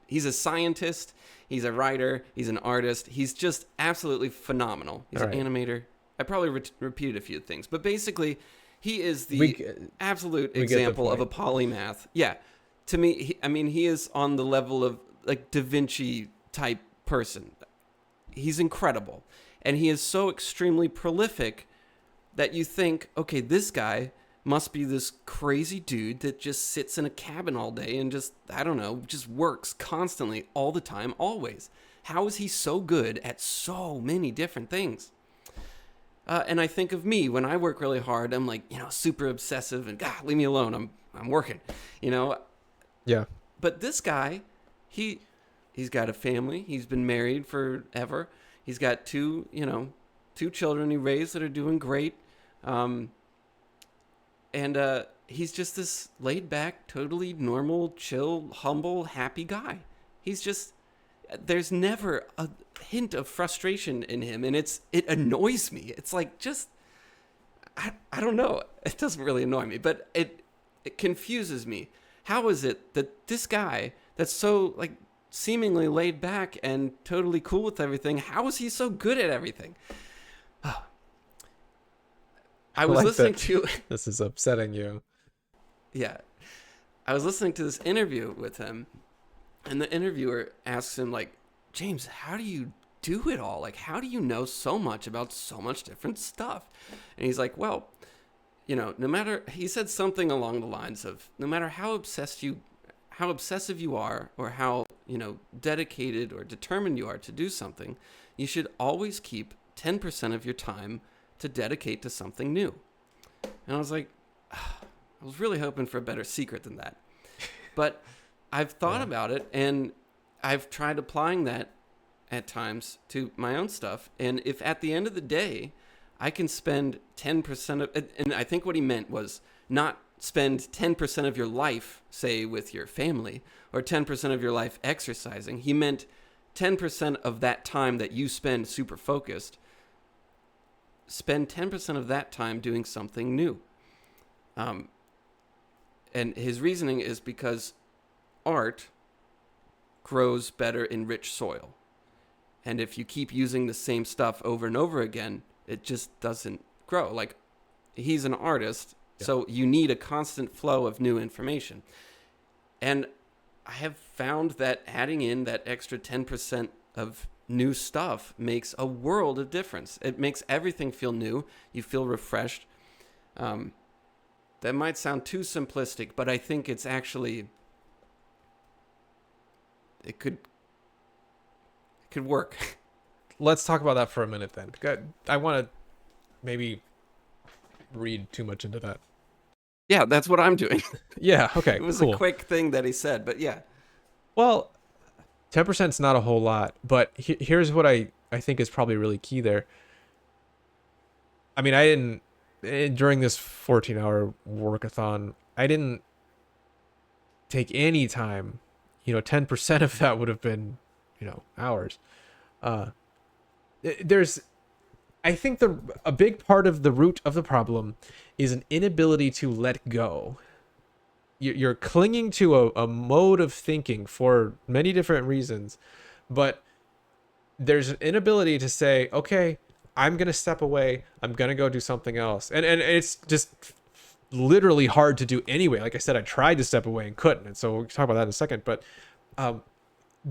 Speaker 1: He's a scientist. He's a writer. He's an artist. He's just absolutely phenomenal. He's an animator. I probably repeated a few things, but basically, he is the absolute example of a polymath. Yeah, to me, he is on the level of like Da Vinci type person. He's incredible, and he is so extremely prolific that you think, okay, this guy must be this crazy dude that just sits in a cabin all day and just, I don't know, just works constantly all the time, always. How is he so good at so many different things? And I think of me when I work really hard. I'm like, super obsessive and God, leave me alone. I'm working,
Speaker 2: Yeah.
Speaker 1: But this guy, he's got a family. He's been married forever. He's got two children he raised that are doing great. And he's just this laid back, totally normal, chill, humble, happy guy. There's never a hint of frustration in him. And it annoys me. It's like, I don't know. It doesn't really annoy me, but it confuses me. How is it that this guy that's so like seemingly laid back and totally cool with everything, how is he so good at everything? I was listening to...
Speaker 2: This is upsetting you.
Speaker 1: Yeah. I was listening to this interview with him, and the interviewer asks him, like, James, how do you do it all? Like, how do you know so much about so much different stuff? And he's like, well, no matter... He said something along the lines of, no matter how obsessive you are, or how, dedicated or determined you are to do something, you should always keep 10% of your time to dedicate to something new. And I was like, I was really hoping for a better secret than that. But I've thought about it, and I've tried applying that at times to my own stuff. And if at the end of the day, I can spend 10% of, and I think what he meant was not spend 10% of your life, say, with your family, or 10% of your life exercising. He meant 10% of that time that you spend super focused, spend 10% of that time doing something new. And his reasoning is because art grows better in rich soil. And if you keep using the same stuff over and over again, it just doesn't grow. Like, he's an artist, so you need a constant flow of new information. And I have found that adding in that extra 10% of new stuff makes a world of difference. It makes everything feel new. You feel refreshed. That might sound too simplistic, but I think it's actually, it could work.
Speaker 2: Let's talk about that for a minute then. I want to maybe read too much into that.
Speaker 1: Yeah, that's what I'm doing.
Speaker 2: Yeah, okay,
Speaker 1: It was
Speaker 2: cool.
Speaker 1: a quick thing that he said, but yeah.
Speaker 2: Well, 10% is not a whole lot, but here's what I think is probably really key there. I mean, during this 14-hour workathon, I didn't take any time. 10% of that would have been, hours. I think a big part of the root of the problem is an inability to let go. You're clinging to a mode of thinking for many different reasons, but there's an inability to say, okay, I'm going to step away. I'm going to go do something else. And it's just literally hard to do anyway. Like I said, I tried to step away and couldn't. And so we'll talk about that in a second. But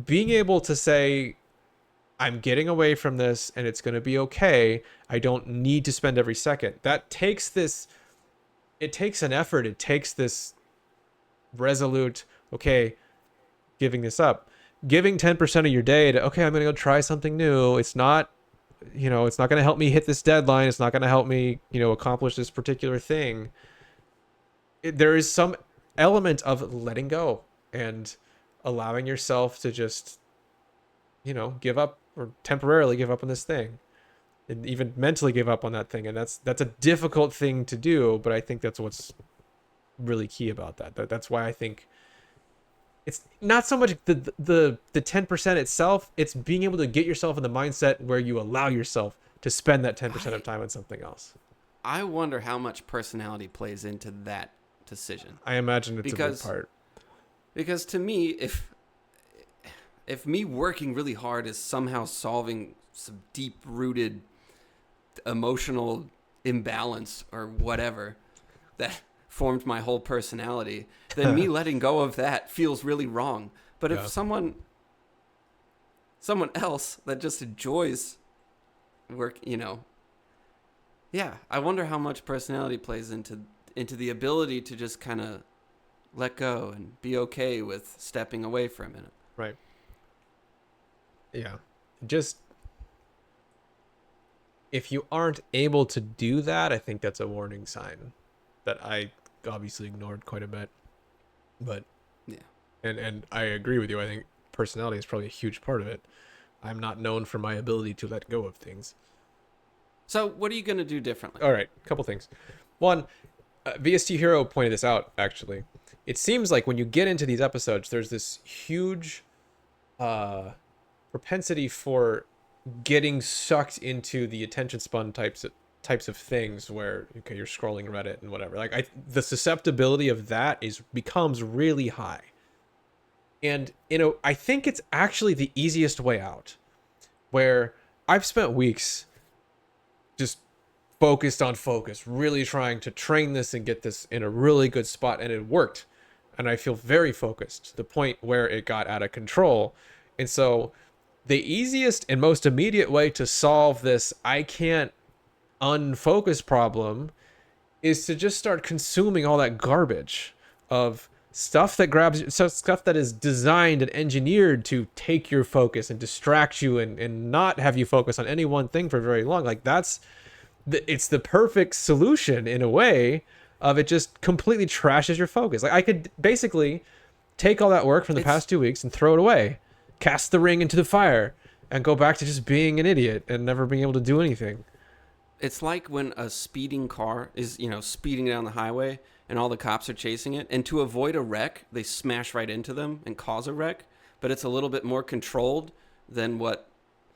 Speaker 2: being able to say, I'm getting away from this and it's going to be okay. I don't need to spend every second. It takes an effort. It takes this resolute, okay, giving this up. Giving 10% of your day to, okay, I'm going to go try something new. It's not going to help me hit this deadline. It's not going to help me, accomplish this particular thing. there is some element of letting go and allowing yourself to just, give up or temporarily give up on this thing, and even mentally give up on that thing. And that's a difficult thing to do, but I think that's what's really key about that's why I think it's not so much the 10% itself, it's being able to get yourself in the mindset where you allow yourself to spend that 10% of time on something else.
Speaker 1: I wonder how much personality plays into that decision.
Speaker 2: I imagine it's a big part.
Speaker 1: Because to me, if me working really hard is somehow solving some deep-rooted emotional imbalance or whatever that formed my whole personality, then me letting go of that feels really wrong. But if someone else that just enjoys work, I wonder how much personality plays into the ability to just kind of let go and be okay with stepping away for a minute.
Speaker 2: Right. Yeah. Just if you aren't able to do that, I think that's a warning sign that I obviously ignored quite a bit. But
Speaker 1: yeah.
Speaker 2: And I agree with you. I think personality is probably a huge part of it. I'm not known for my ability to let go of things.
Speaker 1: So what are you going to do differently?
Speaker 2: All right, a couple things. One, VST Hero pointed this out, actually. It seems like when you get into these episodes, there's this huge propensity for getting sucked into the attention span types of things where, okay, you're scrolling Reddit and whatever. Like the susceptibility of that becomes really high. And, I think it's actually the easiest way out, where I've spent weeks just focused on focus, really trying to train this and get this in a really good spot, and it worked. And I feel very focused to the point where it got out of control. And so the easiest and most immediate way to solve this I can't unfocus problem is to just start consuming all that garbage of stuff that stuff that is designed and engineered to take your focus and distract you and not have you focus on any one thing for very long. Like it's the perfect solution in a way of it just completely trashes your focus. Like I could basically take all that work from the past 2 weeks and throw it away, cast the ring into the fire, and go back to just being an idiot and never being able to do anything.
Speaker 1: It's like when a speeding car is, speeding down the highway and all the cops are chasing it. And to avoid a wreck, they smash right into them and cause a wreck. But it's a little bit more controlled than what,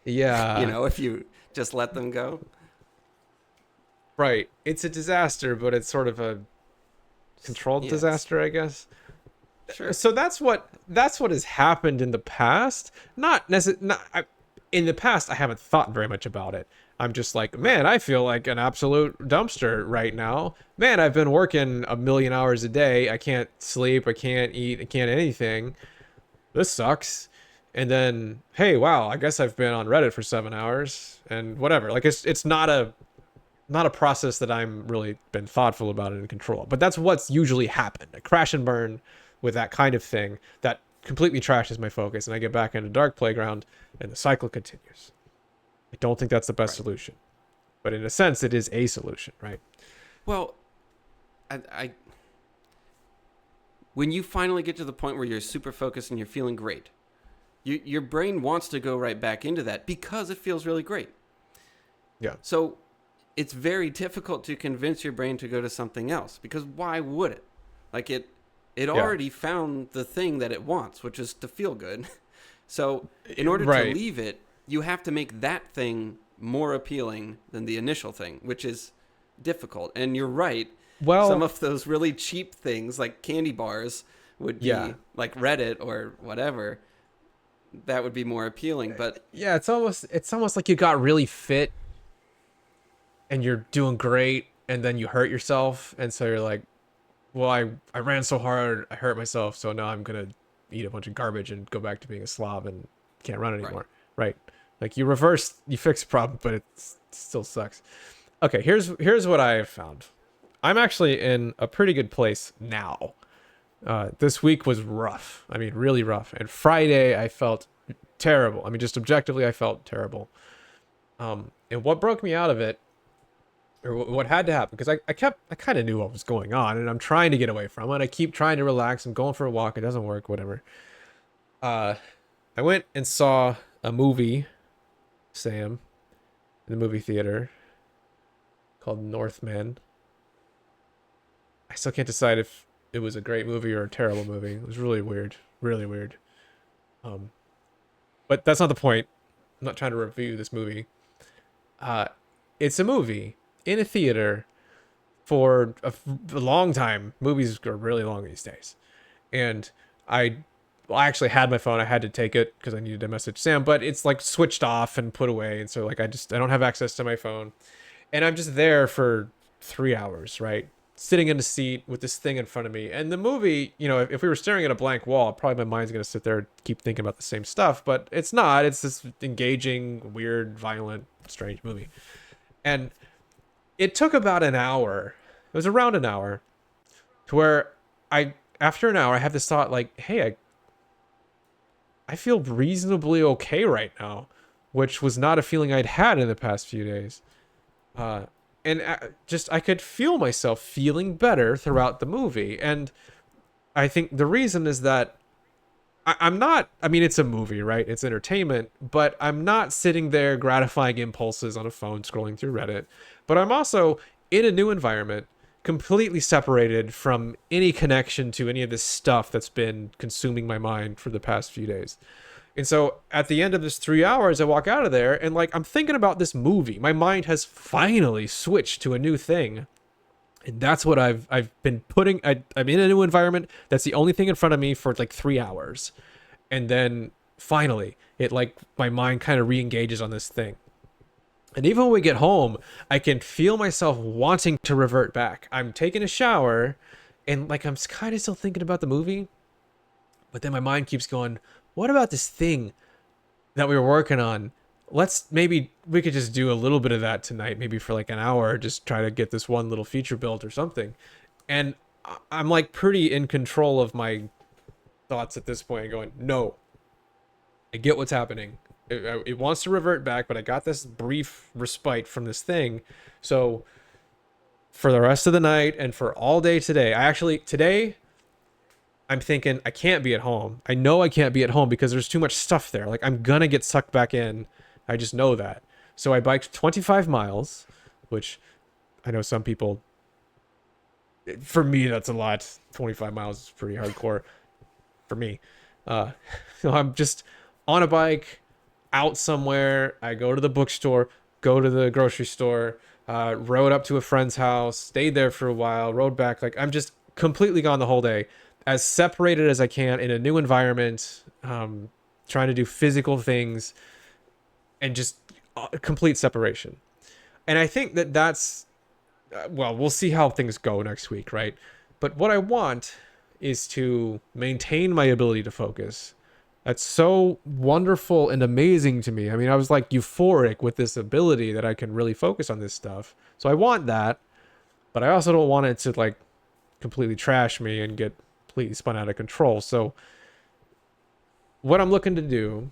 Speaker 1: if you just let them go.
Speaker 2: Right. It's a disaster, but it's sort of a controlled disaster, I guess.
Speaker 1: Sure.
Speaker 2: So that's what has happened in the past. In the past, I haven't thought very much about it. I'm just like, man, I feel like an absolute dumpster right now. Man, I've been working 1 million hours a day. I can't sleep. I can't eat. I can't anything. This sucks. And then, hey, wow, I guess I've been on Reddit for 7 hours and whatever. Like it's not a process that I'm really been thoughtful about and in control. But that's what's usually happened. A crash and burn with that kind of thing that completely trashes my focus, and I get back into dark playground and the cycle continues. I don't think that's the best solution, but in a sense it is a solution, right?
Speaker 1: Well, when you finally get to the point where you're super focused and you're feeling great, your brain wants to go right back into that because it feels really great.
Speaker 2: Yeah.
Speaker 1: So it's very difficult to convince your brain to go to something else, because why would it? Like it already found the thing that it wants, which is to feel good. So in order to leave it, you have to make that thing more appealing than the initial thing, which is difficult. And you're right.
Speaker 2: Well,
Speaker 1: some of those really cheap things like candy bars would be like Reddit or whatever. That would be more appealing. But
Speaker 2: yeah, it's almost like you got really fit and you're doing great, and then you hurt yourself, and so you're like, well, I ran so hard, I hurt myself, so now I'm gonna eat a bunch of garbage and go back to being a slob and can't run anymore. Right. Like you fix the problem, but it still sucks. Okay, here's what I have found. I'm actually in a pretty good place now. This week was rough. I mean, really rough. And Friday I felt terrible. I mean, just objectively I felt terrible. And what broke me out of it or what had to happen, because I kind of knew what was going on, and I'm trying to get away from it. I keep trying to relax. I'm going for a walk. It doesn't work. Whatever. Uh, I went and saw a movie, Sam, in the movie theater called Northman. I still can't decide if it was a great movie or a terrible movie. It was really weird, really weird. Um, but that's not the point. I'm not trying to review this movie. Uh, it's a movie in a theater for a long time. Movies are really long these days, and I, well, I actually had my phone. I had to take it because I needed to message Sam, but it's like switched off and put away, and so like I don't have access to my phone, and I'm just there for 3 hours, right? Sitting in a seat with this thing in front of me. And the movie, if we were staring at a blank wall, probably my mind's going to sit there and keep thinking about the same stuff, but it's not. It's this engaging, weird, violent, strange movie. And it took about an hour. It was around an hour to where after an hour, I have this thought like, hey, I feel reasonably okay right now, which was not a feeling I'd had in the past few days. Uh, and I could feel myself feeling better throughout the movie. And I think the reason is that I'm not, I mean, it's a movie, right? It's entertainment, but I'm not sitting there gratifying impulses on a phone scrolling through Reddit. But I'm also in a new environment, completely separated from any connection to any of this stuff that's been consuming my mind for the past few days. And so at the end of this 3 hours, I walk out of there and like I'm thinking about this movie. My mind has finally switched to a new thing. And that's what I've been putting. I'm in a new environment. That's the only thing in front of me for like 3 hours. And then finally, it like my mind kind of re-engages on this thing. And even when we get home, I can feel myself wanting to revert back. I'm taking a shower and like I'm kind of still thinking about the movie. But then my mind keeps going, what about this thing that we were working on? Maybe we could just do a little bit of that tonight, maybe for like an hour, just try to get this one little feature built or something. And I'm like pretty in control of my thoughts at this point, going, no, I get what's happening. It wants to revert back, but I got this brief respite from this thing. So for the rest of the night and for all day today, today, I'm thinking I can't be at home. I know I can't be at home because there's too much stuff there. Like I'm gonna get sucked back in. I just know that. So I biked 25 miles, which I know some people, for me, that's a lot. 25 miles is pretty hardcore for me. So I'm just on a bike out somewhere. I go to the bookstore, go to the grocery store, rode up to a friend's house, stayed there for a while, rode back. Like I'm just completely gone the whole day, as separated as I can in a new environment, trying to do physical things and just complete separation. And I think that's, well, we'll see how things go next week, right? But what I want is to maintain my ability to focus. That's so wonderful and amazing to me. I mean, I was like euphoric with this ability that I can really focus on this stuff. So I want that, but I also don't want it to like completely trash me and get completely spun out of control. So what I'm looking to do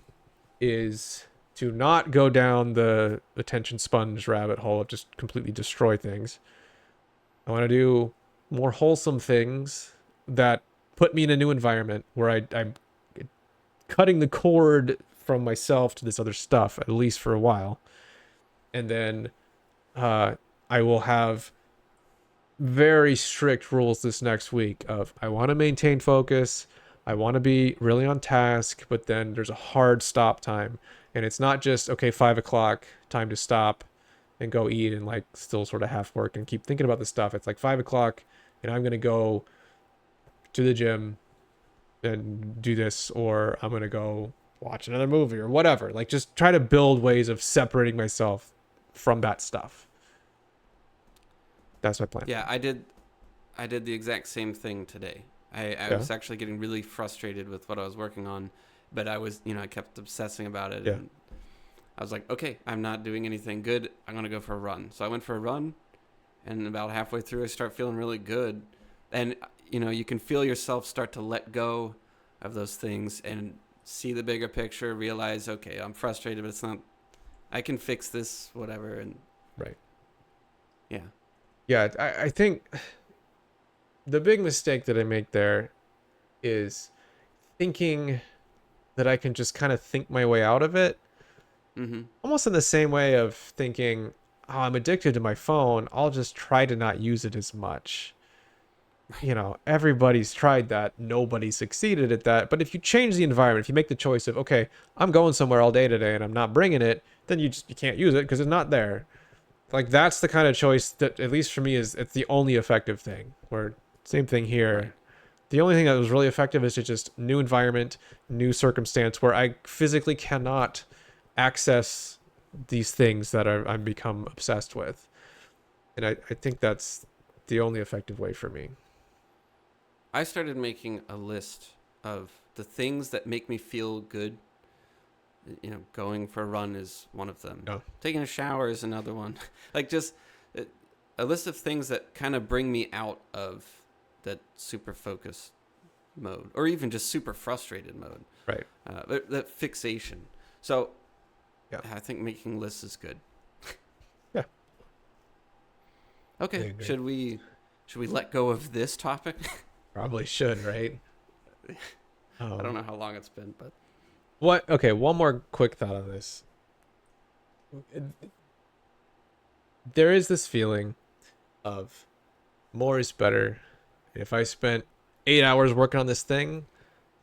Speaker 2: is to not go down the attention sponge rabbit hole of just completely destroy things. I want to do more wholesome things that put me in a new environment where I'm cutting the cord from myself to this other stuff, at least for a while. And then I will have very strict rules this next week of I want to maintain focus. I want to be really on task, but then there's a hard stop time. And it's not just, okay, 5 o'clock, time to stop and go eat and like still sort of half work and keep thinking about the stuff. It's like 5 o'clock and I'm going to go to the gym and do this, or I'm going to go watch another movie or whatever. Like just try to build ways of separating myself from that stuff. That's my plan.
Speaker 1: Yeah, I did the exact same thing today. I was actually getting really frustrated with what I was working on, but I was, I kept obsessing about it.
Speaker 2: Yeah.
Speaker 1: And I was like, okay, I'm not doing anything good. I'm going to go for a run. So I went for a run, and about halfway through, I start feeling really good. And, you can feel yourself start to let go of those things and see the bigger picture, realize, okay, I'm frustrated, but it's not, I can fix this, whatever. And,
Speaker 2: right.
Speaker 1: Yeah.
Speaker 2: Yeah, I think the big mistake that I make there is thinking that I can just kind of think my way out of it.
Speaker 1: Mm-hmm.
Speaker 2: Almost in the same way of thinking, oh, I'm addicted to my phone. I'll just try to not use it as much. You know, everybody's tried that. Nobody succeeded at that. But if you change the environment, if you make the choice of, okay, I'm going somewhere all day today and I'm not bringing it, then you can't use it because it's not there. Like that's the kind of choice that, at least for me, is it's the only effective thing. Where same thing
Speaker 1: Right.
Speaker 2: here. The only thing that was really effective is to just new environment, new circumstance where I physically cannot access these things that I'm become obsessed with. And I think that's the only effective way for me.
Speaker 1: I started making a list of the things that make me feel good. You know, going for a run is one of them.
Speaker 2: No.
Speaker 1: Taking a shower is another one. Like just a list of things that kind of bring me out of that super focused mode, or even just super frustrated mode.
Speaker 2: Right.
Speaker 1: That fixation. So,
Speaker 2: Yeah.
Speaker 1: I think making lists is good.
Speaker 2: Yeah. I
Speaker 1: Okay.
Speaker 2: agree.
Speaker 1: Should we let go of this topic?
Speaker 2: Probably should, right?
Speaker 1: I don't know how long it's been, but
Speaker 2: What? Okay, one more quick thought on this. There is this feeling of more is better. If I spent 8 hours working on this thing,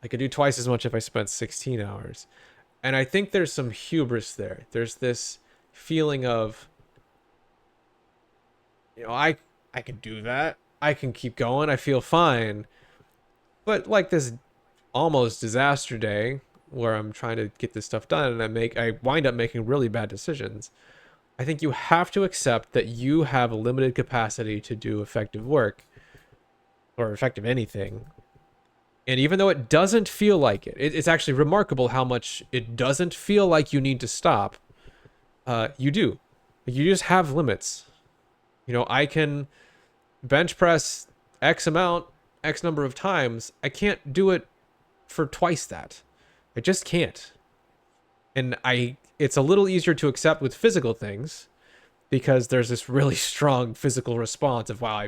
Speaker 2: I could do twice as much if I spent 16 hours. And I think there's some hubris there. There's this feeling of, you know, I can do that. I can keep going. I feel fine. But like this almost disaster day where I'm trying to get this stuff done and I wind up making really bad decisions. I think you have to accept that you have a limited capacity to do effective work or effective anything. And even though it doesn't feel like it's actually remarkable how much it doesn't feel like you need to stop. You do. You just have limits. You know, I can bench press X amount, X number of times. I can't do it for twice that. I just can't. And it's a little easier to accept with physical things because there's this really strong physical response of, wow,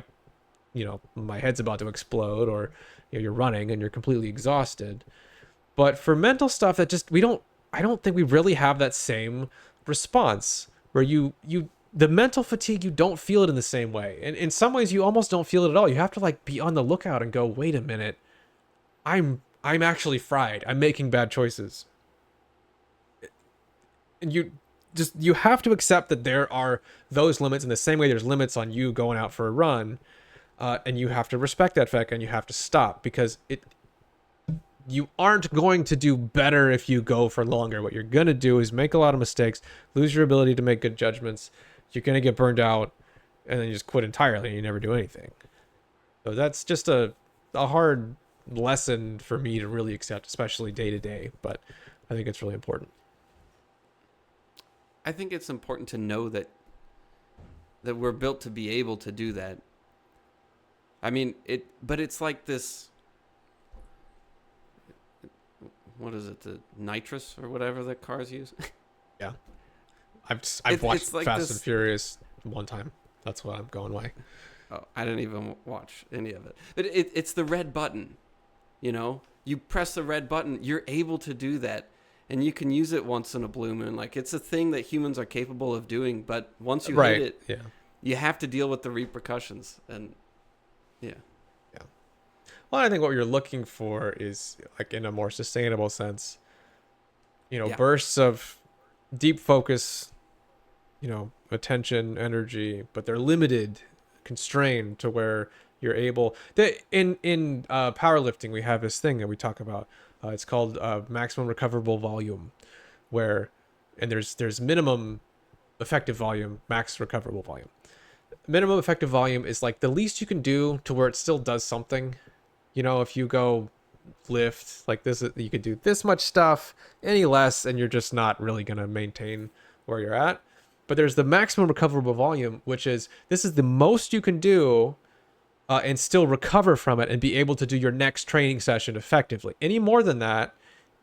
Speaker 2: my head's about to explode, or you're running and you're completely exhausted. But for mental stuff that just I don't think we really have that same response where the mental fatigue, you don't feel it in the same way. And in some ways you almost don't feel it at all. You have to like be on the lookout and go, wait a minute, I'm actually fried. I'm making bad choices. And you have to accept that there are those limits in the same way there's limits on you going out for a run. And you have to respect that fact and you have to stop because you aren't going to do better if you go for longer. What you're going to do is make a lot of mistakes, lose your ability to make good judgments. You're going to get burned out and then you just quit entirely and you never do anything. So that's just a hard lesson for me to really accept, especially day to day. But I think it's really important.
Speaker 1: I think it's important to know that we're built to be able to do that. I mean, but it's like this, what is it, the nitrous or whatever that cars use?
Speaker 2: Yeah. I've watched
Speaker 1: like
Speaker 2: Fast and Furious one time. That's what I'm going by.
Speaker 1: Oh, I didn't even watch any of it. But it's the red button, you know? You press the red button, you're able to do that. And you can use it once in a blue moon. Like, it's a thing that humans are capable of doing. But once you hit it,
Speaker 2: yeah,
Speaker 1: you have to deal with the repercussions. And, yeah.
Speaker 2: Well, I think what you're looking for is, like, in a more sustainable sense, bursts of deep focus, attention, energy, but they're limited, constrained to where you're able. In powerlifting, we have this thing that we talk about. It's called maximum recoverable volume, and there's minimum effective volume, max recoverable volume. Minimum effective volume is like the least you can do to where it still does something. If you go lift like this, you could do this much stuff, any less, and you're just not really going to maintain where you're at. But there's the maximum recoverable volume, which is this is the most you can do and still recover from it and be able to do your next training session effectively. Any more than that,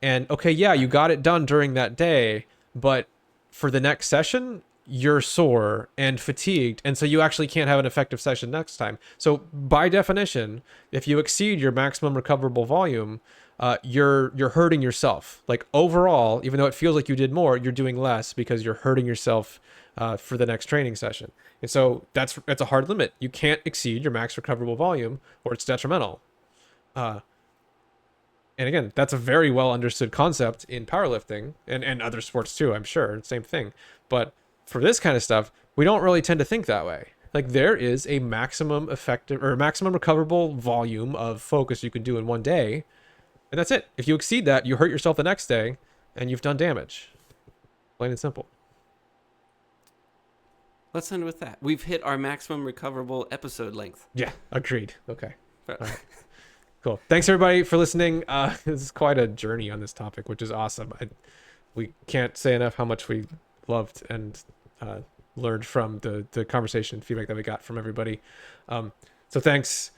Speaker 2: and okay, yeah, you got it done during that day, but for the next session, you're sore and fatigued, and so you actually can't have an effective session next time. So by definition, if you exceed your maximum recoverable volume, you're hurting yourself. Like overall, even though it feels like you did more, you're doing less because you're hurting yourself for the next training session. And so that's a hard limit. You can't exceed your max recoverable volume, or it's detrimental. And again, that's a very well understood concept in powerlifting and other sports too, I'm sure. Same thing. But for this kind of stuff, we don't really tend to think that way. Like there is a maximum effective or maximum recoverable volume of focus you can do in one day. And that's it. If you exceed that, you hurt yourself the next day and you've done damage. Plain and simple.
Speaker 1: Let's end with that. We've hit our maximum recoverable episode length.
Speaker 2: Yeah, agreed. Okay. All right. Cool. Thanks everybody for listening. This is quite a journey on this topic, which is awesome. We can't say enough how much we loved and learned from the conversation and feedback that we got from everybody. So thanks.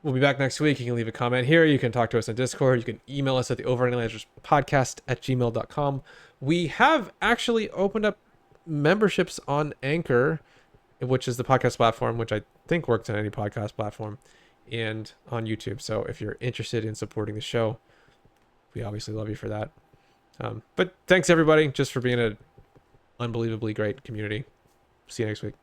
Speaker 2: We'll be back next week. You can leave a comment here. You can talk to us on Discord. You can email us at the overanalyzerspodcast@gmail.com. We have actually opened up memberships on Anchor, which is the podcast platform, which I think works on any podcast platform, and on YouTube. So if you're interested in supporting the show, we obviously love you for that. But thanks everybody just for being an unbelievably great community. See you next week.